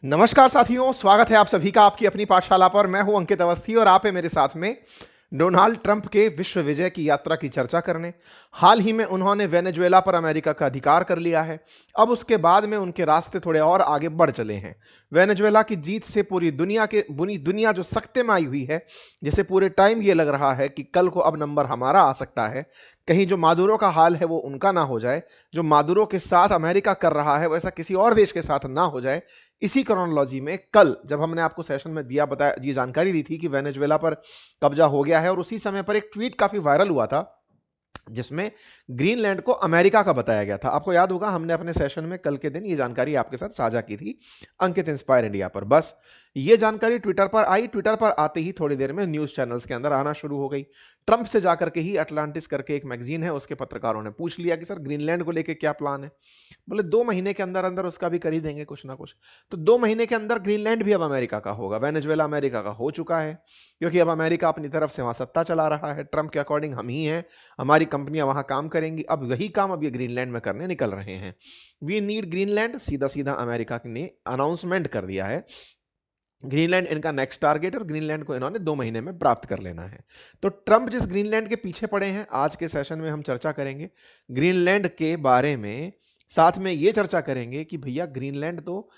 नमस्कार साथियों, स्वागत है आप सभी का आपकी अपनी पाठशाला पर। मैं हूं अंकित अवस्थी और आप है मेरे साथ में डोनाल्ड ट्रंप के विश्व विजय की यात्रा की चर्चा करने। हाल ही में उन्होंने वेनेजुएला पर अमेरिका का अधिकार कर लिया है। अब उसके बाद में उनके रास्ते थोड़े और आगे बढ़ चले हैं। वेनेजुएला की जीत से पूरी दुनिया जो सकते में आई हुई है, जिसे पूरे टाइम ये लग रहा है कि कल को अब नंबर हमारा आ सकता है। कहीं जो मादुरो का हाल है वो उनका ना हो जाए, जो मादुरो के साथ अमेरिका कर रहा है वैसा किसी और देश के साथ ना हो जाए। इसी क्रोनोलॉजी में कल जब हमने आपको सेशन में बताया ये जानकारी दी थी कि वेनेजुएला पर कब्जा हो गया है, और उसी समय पर एक ट्वीट काफी वायरल हुआ था जिसमें ग्रीनलैंड को अमेरिका का बताया गया था। आपको याद होगा हमने अपने सेशन में कल के दिन ये जानकारी आपके साथ साझा की थी अंकित इंस्पायर इंडिया पर। बस ये जानकारी ट्विटर पर आई। ट्विटर पर आते ही थोड़ी देर में न्यूज चैनल्स के अंदर आना शुरू हो गई। ट्रंप से जाकर के ही अटलांटिस करके एक मैगजीन है, उसके पत्रकारों ने पूछ लिया कि सर ग्रीनलैंड को लेकर क्या प्लान है। बोले 2 महीने के अंदर अंदर उसका भी कर ही देंगे कुछ ना कुछ। तो 2 महीने के अंदर ग्रीनलैंड भी अब अमेरिका का होगा। वेनेजुएला अमेरिका का हो चुका है, क्योंकि अब अमेरिका अपनी तरफ से वहां सत्ता चला रहा है। ट्रंप के अकॉर्डिंग हम ही हैं, हमारी कंपनियां वहां काम करेंगी। अब वही काम अब ये ग्रीनलैंड में करने निकल रहे हैं। वी नीड ग्रीनलैंड, सीधा सीधा अमेरिका ने अनाउंसमेंट कर दिया है। ग्रीनलैंड इनका नेक्स्ट टारगेट, और ग्रीनलैंड को इन्होंने 2 महीने में प्राप्त कर लेना है। तो ट्रंप जिस ग्रीनलैंड के पीछे पड़े हैं, आज के सेशन में हम चर्चा करेंगे ग्रीनलैंड के बारे में। साथ में ये चर्चा करेंगे कि भैया ग्रीनलैंड तो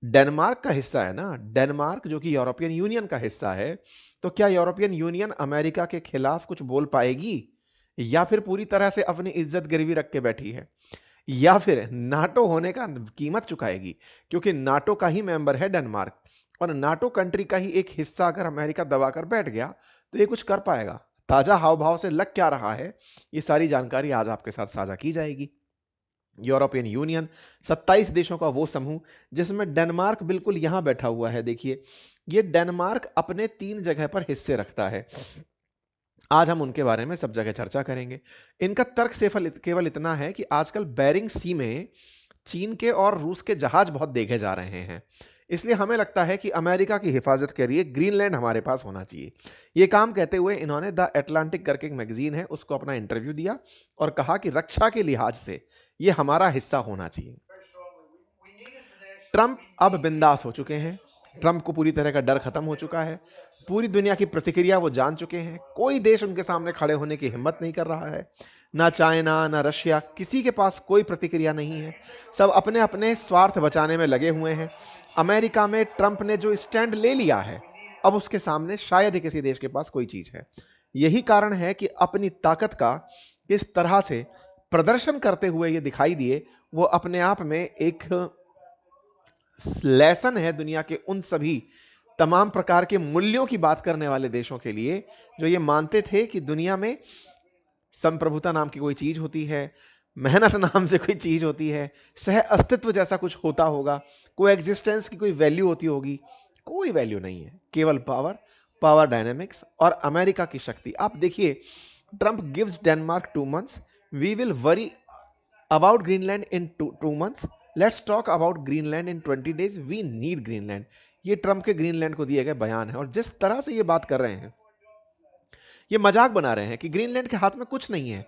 डेनमार्क का हिस्सा है ना, डेनमार्क जो कि यूरोपियन यूनियन का हिस्सा है। तो क्या यूरोपियन यूनियन अमेरिका के खिलाफ कुछ बोल पाएगी, या फिर पूरी तरह से अपनी इज्जत गिरवी रख के बैठी है, या फिर नाटो होने का कीमत चुकाएगी, क्योंकि नाटो का ही मेंबर है डेनमार्क। और नाटो कंट्री का ही एक हिस्सा अगर अमेरिका दबाकर बैठ गया तो ये कुछ कर पाएगा। ताजा हाव भाव से लग क्या रहा है, ये सारी जानकारी आज आपके साथ साझा की जाएगी। यूरोपियन यूनियन 27 देशों का वो समूह जिसमें डेनमार्क बिल्कुल यहां बैठा हुआ है। देखिए, ये डेनमार्क अपने 3 जगह पर हिस्से रखता है। आज हम उनके बारे में सब जगह चर्चा करेंगे। इनका तर्क केवल इतना है कि आजकल बेरिंग सी में चीन के और रूस के जहाज बहुत देखे जा रहे हैं, इसलिए हमें लगता है कि अमेरिका की हिफाजत के लिए ग्रीनलैंड हमारे पास होना चाहिए। ये काम कहते हुए इन्होंने द एटलांटिक करके एक मैगजीन है उसको अपना इंटरव्यू दिया और कहा कि रक्षा के लिहाज से ये हमारा हिस्सा होना चाहिए। ट्रंप अब बिंदास हो चुके हैं। ट्रंप को पूरी तरह का डर खत्म हो चुका है। पूरी दुनिया की प्रतिक्रिया वो जान चुके हैं। कोई देश उनके सामने खड़े होने की हिम्मत नहीं कर रहा है। ना चाइना ना रशिया, किसी के पास कोई प्रतिक्रिया नहीं है। सब अपने अपने स्वार्थ बचाने में लगे हुए हैं। अमेरिका में ट्रंप ने जो स्टैंड ले लिया है, अब उसके सामने शायद ही किसी देश के पास कोई चीज है। यही कारण है कि अपनी ताकत का इस तरह से प्रदर्शन करते हुए ये दिखाई दिए, वो अपने आप में एक लेसन है दुनिया के उन सभी तमाम प्रकार के मूल्यों की बात करने वाले देशों के लिए, जो ये मानते थे कि दुनिया में संप्रभुता नाम की कोई चीज होती है, मेहनत नाम से कोई चीज होती है, सह अस्तित्व जैसा कुछ होता होगा, कोई एग्जिस्टेंस की कोई वैल्यू होती होगी। कोई वैल्यू नहीं है, केवल पावर, पावर डायनेमिक्स और अमेरिका की शक्ति। आप देखिए, Trump gives Denmark 2 months, we will worry about Greenland in 2 months, let's talk about Greenland in 20 days, we need Greenland. ये ट्रंप के ग्रीनलैंड को दिए गए बयान है। और जिस तरह से ये बात कर रहे हैं, ये मजाक बना रहे हैं कि ग्रीनलैंड के हाथ में कुछ नहीं है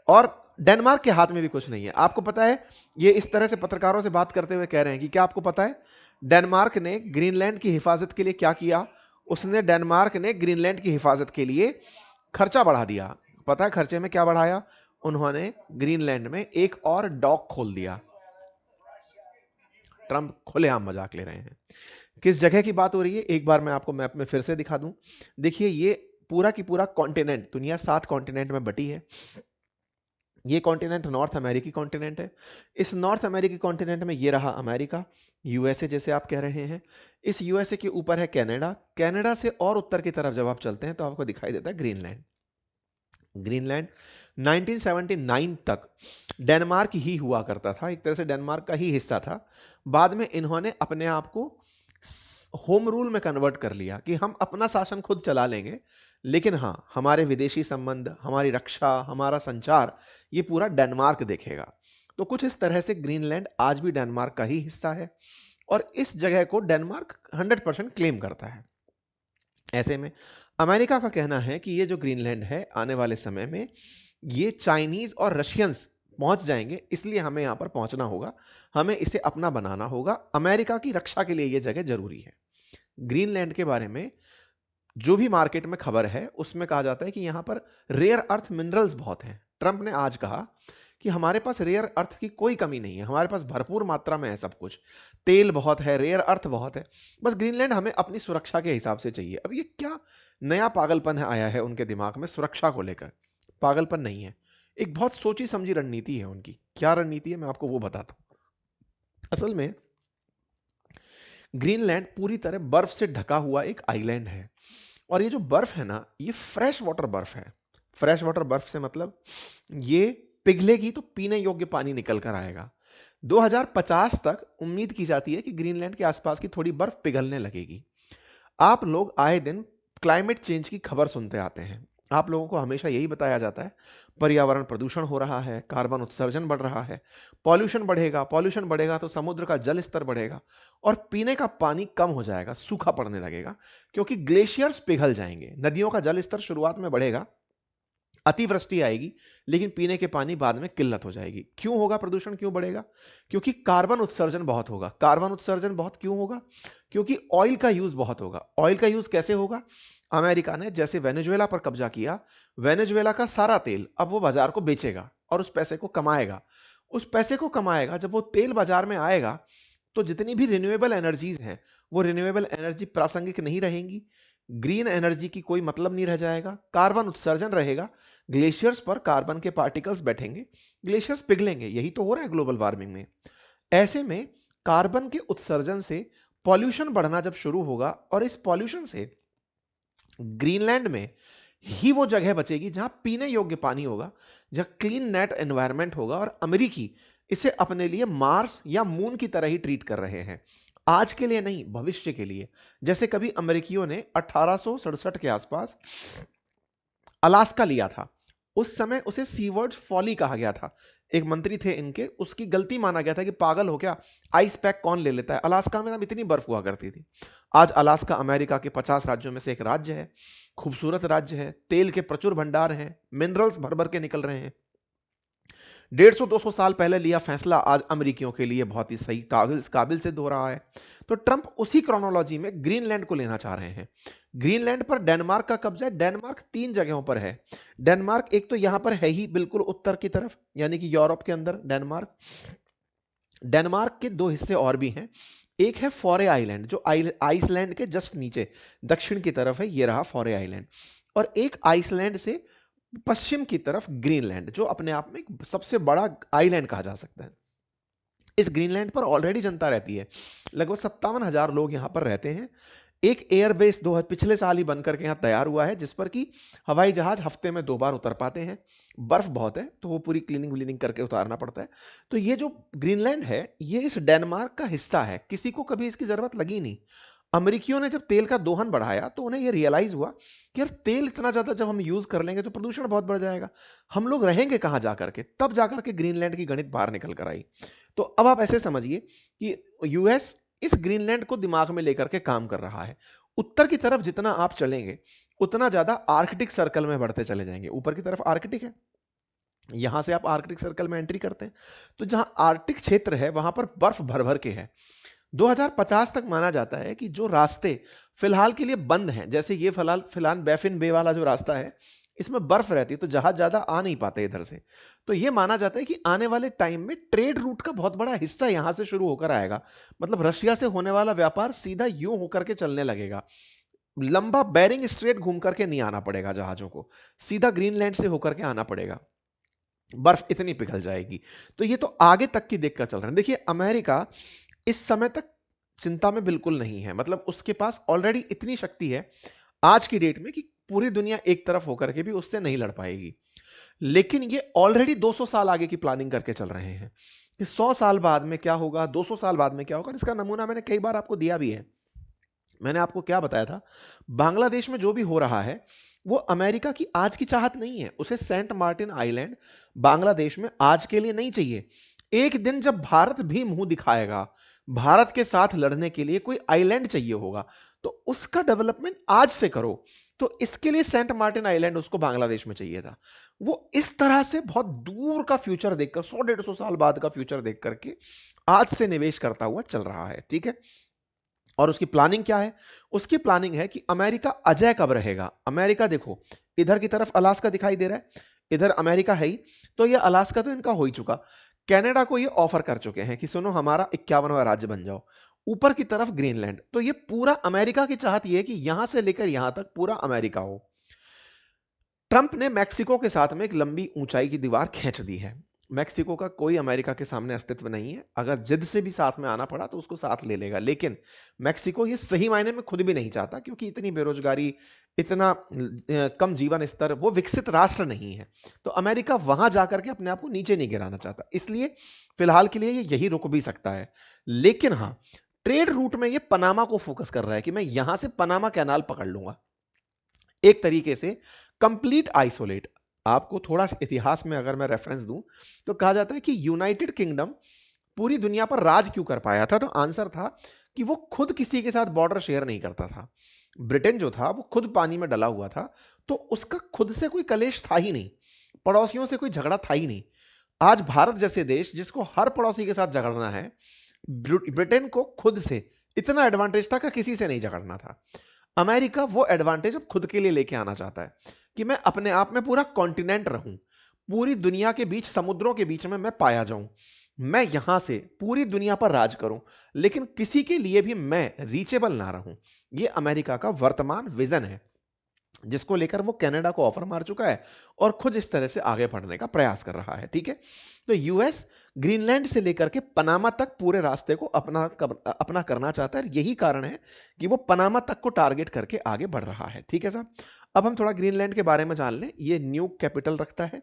और डेनमार्क के हाथ में भी कुछ नहीं है। आपको पता है, ये इस तरह से पत्रकारों से बात करते हुए कह रहे हैं कि क्या आपको पता है डेनमार्क ने ग्रीनलैंड की हिफाजत के लिए क्या किया? उसने डेनमार्क ने ग्रीनलैंड की हिफाजत के लिए खर्चा बढ़ा दिया। पता है खर्चे में क्या बढ़ाया? उन्होंने ग्रीनलैंड में एक और डॉक खोल दिया। ट्रंप खुलेआम मजाक ले रहे हैं। किस जगह की बात हो रही है, एक बार मैं आपको मैप में फिर से दिखा दूं। देखिए, ये पूरा की पूरा कॉन्टिनेंट, दुनिया 7 कॉन्टिनेंट में बटी है। ये कॉन्टिनेंट नॉर्थ अमेरिकी कॉन्टिनेंट है। इस नॉर्थ अमेरिकी कॉन्टिनेंट में ये रहा अमेरिका, यूएसए जैसे आप कह रहे हैं। इस यूएसए के ऊपर है कनाडा। कनाडा से और उत्तर की तरफ जब आप चलते हैं तो आपको दिखाई देता है ग्रीनलैंड। ग्रीनलैंड 1979 तक डेनमार्क ही हुआ करता था, एक तरह से डेनमार्क का ही हिस्सा था। बाद में इन्होंने अपने आप को होम रूल में कन्वर्ट कर लिया कि हम अपना शासन खुद चला लेंगे, लेकिन हाँ, हमारे विदेशी संबंध, हमारी रक्षा, हमारा संचार, ये पूरा डेनमार्क देखेगा। तो कुछ इस तरह से ग्रीनलैंड आज भी डेनमार्क का ही हिस्सा है और इस जगह को डेनमार्क 100% क्लेम करता है। ऐसे में अमेरिका का कहना है कि ये जो ग्रीनलैंड है, आने वाले समय में ये चाइनीज और रशियंस पहुंच जाएंगे, इसलिए हमें यहां पर पहुंचना होगा, हमें इसे अपना बनाना होगा। अमेरिका की रक्षा के लिए यह जगह जरूरी है। ग्रीनलैंड के बारे में जो भी मार्केट में खबर है उसमें कहा जाता है कि यहां पर रेयर अर्थ मिनरल्स बहुत हैं। ट्रंप ने आज कहा कि हमारे पास रेयर अर्थ की कोई कमी नहीं है, हमारे पास भरपूर मात्रा में है सब कुछ, तेल बहुत है, रेयर अर्थ बहुत है, बस ग्रीनलैंड हमें अपनी सुरक्षा के हिसाब से चाहिए। अब ये क्या नया पागलपन है आया है उनके दिमाग में सुरक्षा को लेकर? पागलपन नहीं है, एक बहुत सोची समझी रणनीति है उनकी। क्या रणनीति है मैं आपको वो बताता हूं। असल में ग्रीनलैंड पूरी तरह बर्फ से ढका हुआ एक आइलैंड है, और ये जो बर्फ है ना, ये फ्रेश वाटर बर्फ है। फ्रेश वाटर बर्फ से मतलब ये पिघलेगी तो पीने योग्य पानी निकल कर आएगा। 2050 तक उम्मीद की जाती है कि ग्रीनलैंड के आसपास की थोड़ी बर्फ पिघलने लगेगी। आप लोग आए दिन क्लाइमेट चेंज की खबर सुनते आते हैं, आप लोगों को हमेशा यही बताया जाता है पर्यावरण प्रदूषण हो रहा है, कार्बन उत्सर्जन बढ़ रहा है, पॉल्यूशन बढ़ेगा तो समुद्र का जल स्तर बढ़ेगा और पीने का पानी कम हो जाएगा, सूखा पड़ने लगेगा, क्योंकि ग्लेशियर्स पिघल जाएंगे, नदियों का जल स्तर शुरुआत में बढ़ेगा, अतिवृष्टि आएगी, लेकिन पीने के पानी बाद में किल्लत हो जाएगी। क्यों होगा प्रदूषण, क्यों बढ़ेगा? क्योंकि कार्बन उत्सर्जन बहुत होगा। कार्बन उत्सर्जन बहुत क्यों होगा? क्योंकि ऑयल का यूज बहुत होगा। ऑयल का यूज कैसे होगा? अमेरिका ने जैसे वेनेजुएला पर कब्जा किया, वेनेजुएला का सारा तेल अब वो बाजार को बेचेगा और उस पैसे को कमाएगा। उस पैसे को कमाएगा, जब वो तेल बाजार में आएगा तो जितनी भी रिन्यूएबल एनर्जीज हैं वो रिन्यूएबल एनर्जी प्रासंगिक नहीं रहेंगी, ग्रीन एनर्जी की कोई मतलब नहीं रह जाएगा, कार्बन उत्सर्जन रहेगा, ग्लेशियर्स पर कार्बन के पार्टिकल्स बैठेंगे, ग्लेशियर्स पिघलेंगे। यही तो हो रहा है ग्लोबल वार्मिंग में। ऐसे में कार्बन के उत्सर्जन से पॉल्यूशन बढ़ना जब शुरू होगा, और इस पॉल्यूशन से ग्रीनलैंड में ही वो जगह बचेगी जहां पीने योग्य पानी होगा, जहां क्लीन नेट एनवायरनमेंट होगा, और अमेरिकी इसे अपने लिए मार्स या मून की तरह ही ट्रीट कर रहे हैं। आज के लिए नहीं, भविष्य के लिए। जैसे कभी अमेरिकियों ने 1867 के आसपास अलास्का लिया था, उस समय उसे सीवर्ड फॉली कहा गया था। एक मंत्री थे इनके, उसकी गलती माना गया था कि पागल हो क्या, आइस पैक कौन ले लेता है, अलास्का में तब इतनी बर्फ हुआ करती थी। आज अलास्का अमेरिका के 50 राज्यों में से एक राज्य है, खूबसूरत राज्य है, तेल के प्रचुर भंडार हैं, मिनरल्स भर भर के निकल रहे हैं। 150-200 साल पहले लिया फैसला आज अमेरिकियों के लिए बहुत ही सही काबिल सिद्ध हो रहा है। तो ट्रंप उसी क्रोनोलॉजी में ग्रीनलैंड को लेना चाह रहे हैं। ग्रीनलैंड पर डेनमार्क का कब्जा है। डेनमार्क 3 जगहों पर है। डेनमार्क एक तो यहां पर है ही बिल्कुल उत्तर की तरफ, यानी कि यूरोप के अंदर डेनमार्क। डेनमार्क के 2 हिस्से और भी हैं। एक है फॉरे आइलैंड, जो आइसलैंड के जस्ट नीचे दक्षिण की तरफ है, ये रहा फॉरे आइलैंड। और एक आइसलैंड से पश्चिम की तरफ ग्रीनलैंड, जो अपने आप में एक सबसे बड़ा आइलैंड कहा जा सकता है। इस ग्रीनलैंड पर ऑलरेडी जनता रहती है, लगभग 57,000 लोग यहां पर रहते हैं। एक एयरबेस पिछले साल ही बनकर के यहां तैयार हुआ है, जिस पर कि हवाई जहाज हफ्ते में 2 बार उतर पाते हैं। बर्फ बहुत है तो वो पूरी क्लीनिंग व्लीनिंग करके उतारना पड़ता है। तो ये जो ग्रीनलैंड है ये इस डेनमार्क का हिस्सा है, किसी को कभी इसकी जरूरत लगी नहीं। अमेरिकियों ने जब तेल का दोहन बढ़ाया तो उन्हें यह रियलाइज हुआ कि यार तेल इतना ज्यादा जब हम यूज कर लेंगे तो प्रदूषण बहुत बढ़ जाएगा, हम लोग रहेंगे कहां जाकर के। तब जाकर के ग्रीनलैंड की गणित बाहर निकल कर आई। तो अब आप ऐसे समझिए कि यूएस इस ग्रीनलैंड को दिमाग में लेकर के काम कर रहा है। उत्तर की तरफ जितना आप चलेंगे उतना ज्यादा आर्कटिक सर्कल में बढ़ते चले जाएंगे। ऊपर की तरफ आर्कटिक है, यहां से आप आर्कटिक सर्कल में एंट्री करते हैं तो जहां आर्कटिक क्षेत्र है वहां पर बर्फ भर भर के है। 2050 तक माना जाता है कि जो रास्ते फिलहाल के लिए बंद हैं, जैसे ये फिलहाल बैफिन बे वाला जो रास्ता है, इसमें बर्फ रहती है तो जहाज ज्यादा आ नहीं पाते इधर से। तो ये माना जाता है कि आने वाले टाइम में ट्रेड रूट का बहुत बड़ा हिस्सा यहां से शुरू होकर आएगा। मतलब रशिया से होने वाला व्यापार सीधा यूं होकर के चलने लगेगा, लंबा बेरिंग स्ट्रेट घूम करके नहीं आना पड़ेगा जहाजों को, सीधा ग्रीनलैंड से होकर के आना पड़ेगा, बर्फ इतनी पिघल जाएगी। तो ये तो आगे तक की देखकर चल रहे हैं। देखिए अमेरिका इस समय तक चिंता में बिल्कुल नहीं है, मतलब उसके पास ऑलरेडी इतनी शक्ति है आज की डेट में कि पूरी दुनिया एक तरफ होकर के भी उससे नहीं लड़ पाएगी। लेकिन ये ऑलरेडी 200 साल आगे की प्लानिंग करके चल रहे हैं कि 100 साल बाद में क्या होगा, 200 साल बाद में क्या होगा। इसका नमूना मैंने कई बार आपको दिया भी है। मैंने आपको क्या बताया था, बांग्लादेश में जो भी हो रहा है वो अमेरिका की आज की चाहत नहीं है। उसे सेंट मार्टिन आइलैंड बांग्लादेश में आज के लिए नहीं चाहिए। एक दिन जब भारत भी मुंह दिखाएगा, भारत के साथ लड़ने के लिए कोई आइलैंड चाहिए होगा, तो उसका डेवलपमेंट आज से करो। तो इसके लिए सेंट मार्टिन आइलैंड उसको बांग्लादेश में चाहिए था। वो इस तरह से बहुत दूर का फ्यूचर देखकर, 100-150 साल बाद का फ्यूचर देख करके आज से निवेश करता हुआ चल रहा है, ठीक है। और उसकी प्लानिंग क्या है? उसकी प्लानिंग है कि अमेरिका अजेय कब रहेगा। अमेरिका देखो, इधर की तरफ अलास्का दिखाई दे रहा है, इधर अमेरिका है ही, तो ये अलास्का तो इनका हो ही चुका। कनाडा को ये ऑफर कर चुके हैं कि सुनो हमारा 51वां राज्य बन जाओ। ऊपर की तरफ ग्रीनलैंड, तो ये पूरा अमेरिका की चाहत ये है कि यहां से लेकर यहां तक पूरा अमेरिका हो। ट्रंप ने मैक्सिको के साथ में एक लंबी ऊंचाई की दीवार खींच दी है। मैक्सिको का कोई अमेरिका के सामने अस्तित्व नहीं है। अगर जिद से भी साथ में आना पड़ा तो उसको साथ ले लेगा, लेकिन मैक्सिको ये सही मायने में खुद भी नहीं चाहता, क्योंकि इतनी बेरोजगारी, इतना कम जीवन स्तर, वो विकसित राष्ट्र नहीं है। तो अमेरिका वहां जाकर के अपने आप को नीचे नहीं गिराना चाहता, इसलिए फिलहाल के लिए ये यही रुक भी सकता है। लेकिन हाँ, ट्रेड रूट में ये पनामा को फोकस कर रहा है कि मैं यहां से पनामा कैनाल पकड़ लूंगा, एक तरीके से कंप्लीट आइसोलेट। आपको थोड़ा सा इतिहास में अगर मैं रेफरेंस दूं तो कहा जाता है कि यूनाइटेड किंगडम पूरी दुनिया पर राज क्यों कर पाया था, तो आंसर था कि वो खुद किसी के साथ बॉर्डर शेयर नहीं करता था। ब्रिटेन जो था वो खुद पानी में डला हुआ था, तो उसका खुद से कोई कलेश था ही नहीं, पड़ोसियों से कोई झगड़ा था ही नहीं। आज भारत जैसे देश जिसको हर पड़ोसी के साथ झगड़ना है, ब्रिटेन को खुद से इतना एडवांटेज था कि किसी से नहीं झगड़ना था। अमेरिका वो एडवांटेज अब खुद के लिए लेके आना चाहता है कि मैं अपने आप में पूरा कॉन्टिनेंट रहूं, पूरी दुनिया के बीच, समुद्रों के बीच में मैं पाया जाऊं, मैं यहां से पूरी दुनिया पर राज करूं, लेकिन किसी के लिए भी मैं रीचेबल ना रहूं। ये अमेरिका का वर्तमान विजन है, जिसको लेकर वो कनाडा को ऑफर मार चुका है और खुद इस तरह से आगे बढ़ने का प्रयास कर रहा है, ठीक है। तो यूएस ग्रीनलैंड से लेकर के पनामा तक पूरे रास्ते को अपना करना चाहता है। यही कारण है कि वो पनामा तक को टारगेट करके आगे बढ़ रहा है, ठीक है साहब। अब हम थोड़ा ग्रीनलैंड के बारे में जान लें। ये न्यू कैपिटल रखता है,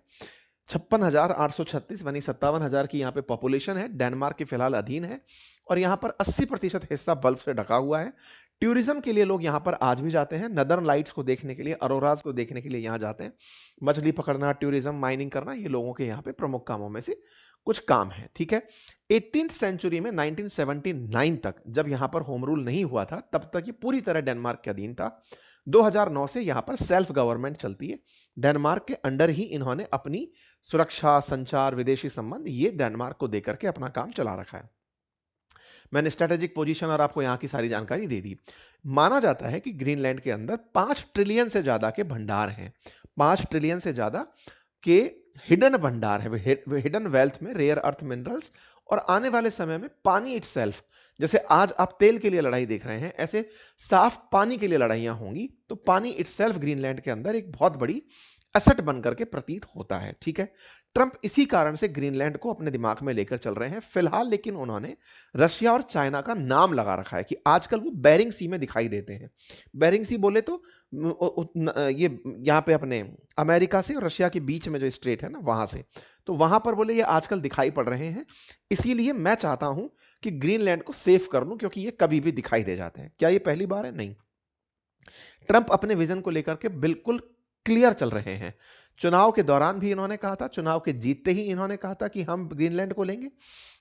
56,836 यानी 57,000 की यहाँ पे पॉपुलेशन है। डेनमार्क के फिलहाल अधीन है और यहाँ पर 80% हिस्सा बर्फ से ढका हुआ है। टूरिज्म के लिए लोग यहाँ पर आज भी जाते हैं, नदर्न लाइट्स को देखने के लिए, अरोराज को देखने के लिए यहाँ जाते हैं। मछली पकड़ना, टूरिज्म, माइनिंग करना, ये लोगों के यहाँ पे प्रमुख कामों में से कुछ काम है, ठीक है। 18th सेंचुरी में 1979 तक जब यहाँ पर होम रूल नहीं हुआ था, तब तक ये पूरी तरह डेनमार्क के अधीन था। 2009 से यहाँ पर सेल्फ गवर्नमेंट चलती है। डेनमार्क के अंडर ही इन्होंने अपनी सुरक्षा, संचार, विदेशी संबंध, ये डेनमार्क को देकर के अपना काम चला रखा है। मैंने स्ट्रेटेजिक पोजीशन और आपको यहाँ की सारी जानकारी दे दी। माना जाता है कि ग्रीनलैंड के अंदर 5 ट्रिलियन से ज्यादा के भंडार हैं, 5 ट्रिलियन से ज्यादा के हिडन भंडार है, हिडन वेल्थ में रेयर अर्थ मिनरल्स। और आने वाले समय में पानी इटसेल्फ, जैसे आज आप तेल के लिए लड़ाई देख रहे हैं, ऐसे साफ पानी के लिए लड़ाइयां होंगी। तो पानी इटसेल्फ ग्रीनलैंड के अंदर एक बहुत बड़ी एसेट बनकर के प्रतीत होता है, ठीक है। ट्रंप इसी कारण से ग्रीनलैंड को अपने दिमाग में लेकर चल रहे हैं फिलहाल, लेकिन उन्होंने रशिया और चाइना का नाम लगा रखा है कि आजकल वो बेरिंग सी में दिखाई देते हैं। बेरिंग सी बोले तो ये यहाँ पे अपने अमेरिका से और रशिया के बीच में जो स्ट्रेट है ना, वहां से, तो वहां पर बोले ये आजकल दिखाई पड़ रहे हैं। इसीलिए मैं चाहता हूं कि ग्रीनलैंड को सेफ कर लूं, क्योंकि ये कभी भी दिखाई दे जाते हैं। क्या ये पहली बार है? नहीं। ट्रंप अपने विजन को लेकर के बिल्कुल क्लियर चल रहे हैं। चुनाव के दौरान भी इन्होंने कहा था, चुनाव के जीतते ही इन्होंने कहा था कि हम ग्रीनलैंड को लेंगे।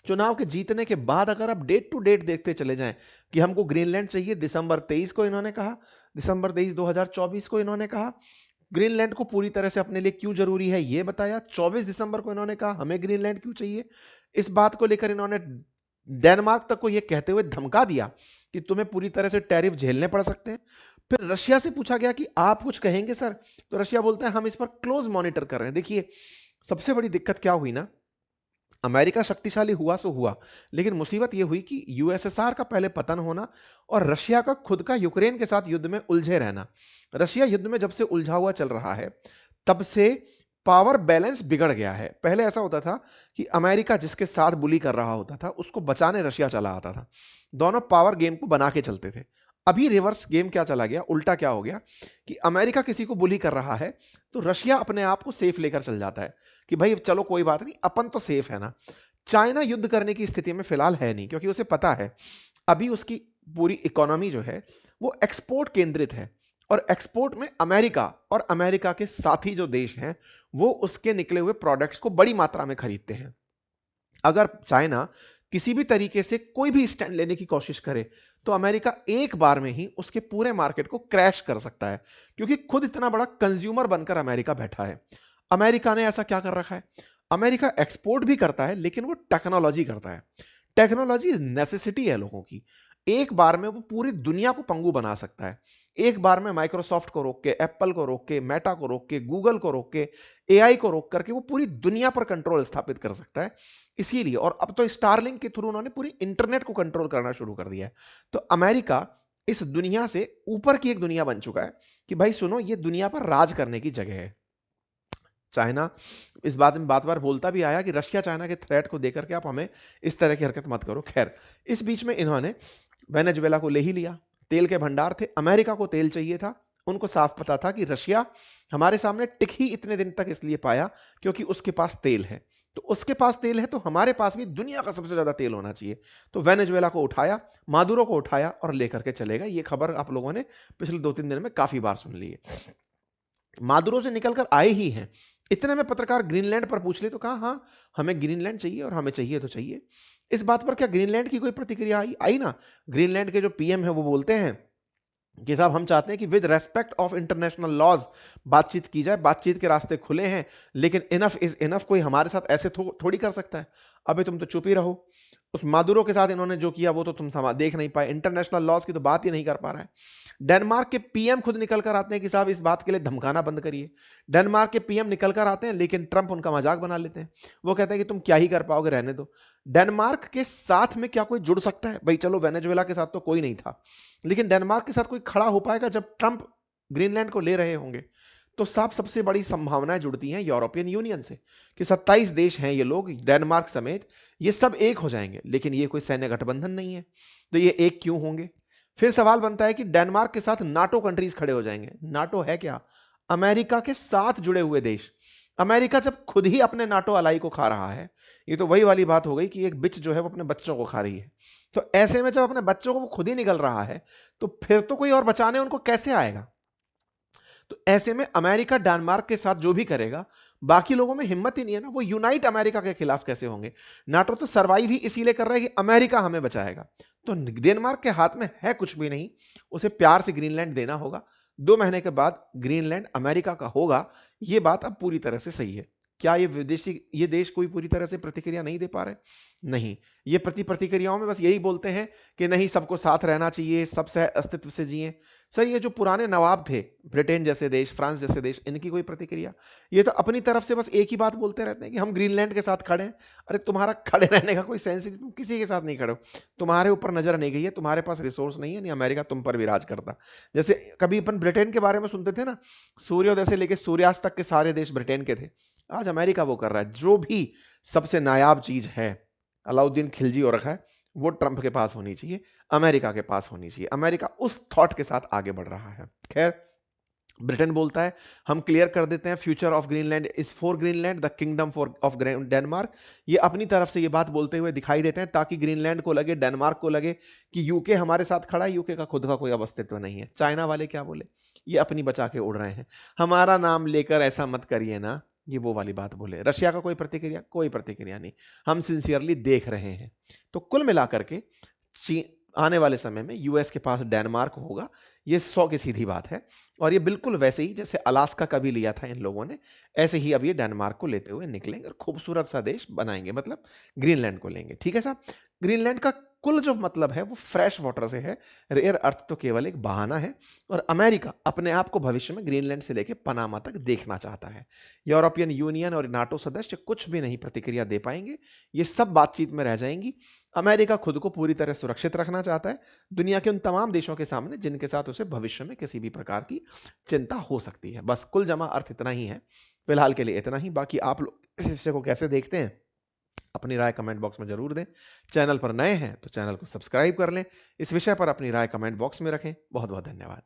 चुनाव के जीतने के बाद अगर आप डेट टू डेट देखते चले जाएं कि हमको ग्रीनलैंड चाहिए, दिसंबर 23 को इन्होंने कहा, दिसंबर 23 2024 को इन्होंने कहा ग्रीनलैंड को पूरी तरह से अपने लिए क्यों जरूरी है ये बताया। 24 दिसंबर को इन्होंने कहा हमें ग्रीनलैंड क्यों चाहिए। इस बात को लेकर इन्होंने डेनमार्क तक को यह कहते हुए धमका दिया कि तुम्हें पूरी तरह से टैरिफ झेलने पड़ सकते हैं। फिर रशिया से पूछा गया कि आप कुछ कहेंगे सर, तो रशिया बोलता है हम इस पर क्लोज मॉनिटर कर रहे हैं। देखिए सबसे बड़ी दिक्कत क्या हुई ना, अमेरिका शक्तिशाली हुआ सो हुआ, लेकिन मुसीबत यह हुई कि यूएसएसआर का पहले पतन होना और रशिया का खुद का यूक्रेन के साथ युद्ध में उलझे रहना। रशिया युद्ध में जब से उलझा हुआ चल रहा है, तब से पावर बैलेंस बिगड़ गया है। पहले ऐसा होता था कि अमेरिका जिसके साथ बुली कर रहा होता था उसको बचाने रशिया चला आता था, दोनों पावर गेम को बना के चलते थे। अभी रिवर्स गेम क्या चला गया, उल्टा क्या हो गया कि अमेरिका किसी को बुली कर रहा है तो रशिया अपने आप को सेफ लेकर चल जाता है कि भाई चलो कोई बात नहीं, अपन तो सेफ है ना। चाइना युद्ध करने की स्थिति में फिलहाल है नहीं, क्योंकि उसे पता है अभी उसकी पूरी इकोनॉमी जो है वो एक्सपोर्ट केंद्रित है, और एक्सपोर्ट में अमेरिका और अमेरिका के साथी जो देश हैं वो उसके निकले हुए प्रोडक्ट्स को बड़ी मात्रा में खरीदते हैं। अगर चाइना किसी भी तरीके से कोई भी स्टैंड लेने की कोशिश करे तो अमेरिका एक बार में ही उसके पूरे मार्केट को क्रैश कर सकता है, क्योंकि खुद इतना बड़ा कंज्यूमर बनकर अमेरिका बैठा है। अमेरिका ने ऐसा क्या कर रखा है? अमेरिका एक्सपोर्ट भी करता है लेकिन वो टेक्नोलॉजी करता है। टेक्नोलॉजी नेसेसिटी है लोगों की। एक बार में वो पूरी दुनिया को पंगु बना सकता है। एक बार में माइक्रोसॉफ्ट को रोक के, एप्पल को रोक के, मेटा को रोक के, गूगल को रोक के, एआई को रोक करके वो पूरी दुनिया पर कंट्रोल स्थापित कर सकता है। इसीलिए, और अब तो स्टारलिंक के थ्रू उन्होंने पूरी इंटरनेट को कंट्रोल करना शुरू कर दिया है। तो अमेरिका इस दुनिया से ऊपर की एक दुनिया बन चुका है कि भाई सुनो, ये दुनिया पर राज करने की जगह है। चाइना इस बात में बार बार बोलता भी आया कि रशिया चाइना के थ्रेट को देकर के आप हमें इस तरह की हरकत मत करो। खैर, इस बीच में इन्होंने वेनेजुएला को ले ही लिया। तेल के भंडार थे, अमेरिका को तेल चाहिए था। उनको साफ पता था कि रशिया हमारे सामने टिक ही इतने दिन तक इसलिए पाया क्योंकि उसके पास तेल है। तो उसके पास तेल है तो हमारे पास भी दुनिया का सबसे ज्यादा तेल होना चाहिए। तो वेनेजुएला को उठाया, मादुरो को उठाया और लेकर के चलेगा। ये खबर आप लोगों ने पिछले 2-3 दिन में काफी बार सुन ली है। मादुरो से निकलकर आए ही हैं। इतने में पत्रकार ग्रीनलैंड पर पूछ ले तो कहा हाँ, हमें ग्रीनलैंड चाहिए और हमें चाहिए तो चाहिए। इस बात पर क्या ग्रीनलैंड की कोई प्रतिक्रिया आई ना? ग्रीनलैंड के जो पीएम है वो बोलते हैं कि साहब हम चाहते हैं कि with respect of international laws बातचीत की जाए, बातचीत के रास्ते खुले हैं, लेकिन इनफ इज इनफ। कोई हमारे साथ ऐसे थोड़ी कर सकता है। अबे तुम तो चुप ही रहो। उस मादुरो के साथ इन्होंने जो किया वो तो तुम देख नहीं पाए। इंटरनेशनल लॉज की तो बात ही नहीं कर पा रहा है। डेनमार्क के पीएम खुद निकल कर आते हैं कि साहब इस बात के लिए धमकाना बंद करिए। डेनमार्क के पीएम निकल कर आते हैं लेकिन ट्रंप उनका मजाक बना लेते हैं। वो कहते हैं कि तुम क्या ही कर पाओगे, रहने दो। डेनमार्क के साथ में क्या कोई जुड़ सकता है? भाई चलो, वेनेजुएला के साथ तो कोई नहीं था, लेकिन डेनमार्क के साथ कोई खड़ा हो पाएगा जब ट्रंप ग्रीनलैंड को ले रहे होंगे? तो साफ सबसे बड़ी संभावनाएं जुड़ती हैं यूरोपियन यूनियन से कि 27 देश हैं ये लोग, डेनमार्क समेत, ये सब एक हो जाएंगे। लेकिन ये कोई सैन्य गठबंधन नहीं है, तो ये एक क्यों होंगे? फिर सवाल बनता है कि डेनमार्क के साथ नाटो कंट्रीज खड़े हो जाएंगे। नाटो है क्या? अमेरिका के साथ जुड़े हुए देश। अमेरिका जब खुद ही अपने नाटो अलाई को खा रहा है, ये तो वही वाली बात हो गई कि एक बिच जो है वो अपने बच्चों को खा रही है। तो ऐसे में जब अपने बच्चों को वो खुद ही निगल रहा है तो फिर तो कोई और बचाने उनको कैसे आएगा? तो ऐसे में अमेरिका डेनमार्क के साथ जो भी करेगा, बाकी लोगों में हिम्मत ही नहीं है ना, वो यूनाइट अमेरिका के खिलाफ कैसे होंगे? नाटो तो सरवाइव ही इसीलिए कर रहा है कि अमेरिका हमें बचाएगा। तो डेनमार्क के हाथ में है कुछ भी नहीं, उसे प्यार से ग्रीनलैंड देना होगा। 2 महीने के बाद ग्रीनलैंड अमेरिका का होगा। यह बात अब पूरी तरह से सही है। क्या ये देश कोई पूरी तरह से प्रतिक्रिया नहीं दे पा रहे? नहीं, ये प्रतिक्रियाओं में बस यही बोलते हैं कि नहीं, सबको साथ रहना चाहिए, सबसे अस्तित्व से जिए। सर, ये जो पुराने नवाब थे, ब्रिटेन जैसे देश, फ्रांस जैसे देश, इनकी कोई प्रतिक्रिया? ये तो अपनी तरफ से बस एक ही बात बोलते रहते हैं कि हम ग्रीनलैंड के साथ खड़े हैं। अरे तुम्हारा खड़े रहने का कोई सेंस ही नहीं, तुम किसी के साथ नहीं खड़े हो। तुम्हारे ऊपर नजर नहीं गई है, तुम्हारे पास रिसोर्स नहीं है, नहीं अमेरिका तुम पर भी राज करता। जैसे कभी अपन ब्रिटेन के बारे में सुनते थे ना, सूर्योदय से लेकर सूर्यास्त तक के सारे देश ब्रिटेन के थे। आज अमेरिका वो कर रहा है। जो भी सबसे नायाब चीज है, अलाउद्दीन खिलजी हो रखा है, वो ट्रंप के पास होनी चाहिए, अमेरिका के पास होनी चाहिए। अमेरिका उस थॉट के साथ आगे बढ़ रहा है। खैर, ब्रिटेन बोलता है हम क्लियर कर देते हैं, future of Greenland is for Greenland, the kingdom for of Denmark. ये अपनी तरफ से ये बात बोलते हुए दिखाई देते हैं ताकि ग्रीनलैंड को लगे, डेनमार्क को लगे कि यूके हमारे साथ खड़ा है, यूके का खुद का कोई अस्तित्व नहीं है। चाइना वाले क्या बोले? ये अपनी बचा के उड़ रहे हैं, हमारा नाम लेकर ऐसा मत करिए ना, ये वो वाली बात बोले। रशिया का कोई प्रतिक्रिया? कोई प्रतिक्रिया नहीं, हम सिंसियरली देख रहे हैं। तो कुल मिलाकर के आने वाले समय में यूएस के पास डेनमार्क होगा, ये 100 की सीधी बात है। और ये बिल्कुल वैसे ही जैसे अलास्का का भी लिया था इन लोगों ने, ऐसे ही अब ये डेनमार्क को लेते हुए निकलेंगे और खूबसूरत सा देश बनाएंगे, मतलब ग्रीनलैंड को लेंगे। ठीक है साहब, ग्रीनलैंड का कुल जो मतलब है वो फ्रेश वाटर से है, रेयर अर्थ तो केवल एक बहाना है। और अमेरिका अपने आप को भविष्य में ग्रीनलैंड से लेकर पनामा तक देखना चाहता है। यूरोपियन यूनियन और नाटो सदस्य कुछ भी नहीं प्रतिक्रिया दे पाएंगे, ये सब बातचीत में रह जाएंगी। अमेरिका खुद को पूरी तरह सुरक्षित रखना चाहता है दुनिया के उन तमाम देशों के सामने जिनके साथ उसे भविष्य में किसी भी प्रकार की चिंता हो सकती है। बस कुल जमा अर्थ इतना ही है, फिलहाल के लिए इतना ही। बाकी आप लोग इस विषय को कैसे देखते हैं, अपनी राय कमेंट बॉक्स में जरूर दें। चैनल पर नए हैं तो चैनल को सब्सक्राइब कर लें। इस विषय पर अपनी राय कमेंट बॉक्स में रखें। बहुत बहुत धन्यवाद।